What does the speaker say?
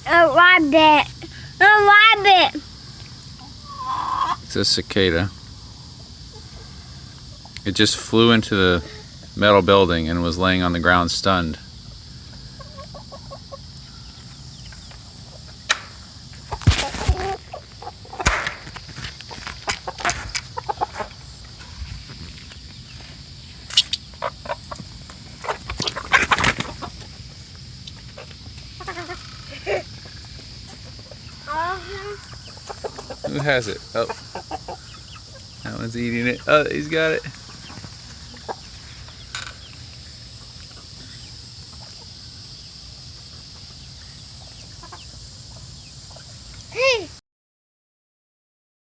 A rabbit. A rabbit. It's a cicada. It just flew into the metal building and was laying on the ground stunned. Who has it? Oh, that one's eating it. Oh, he's got it.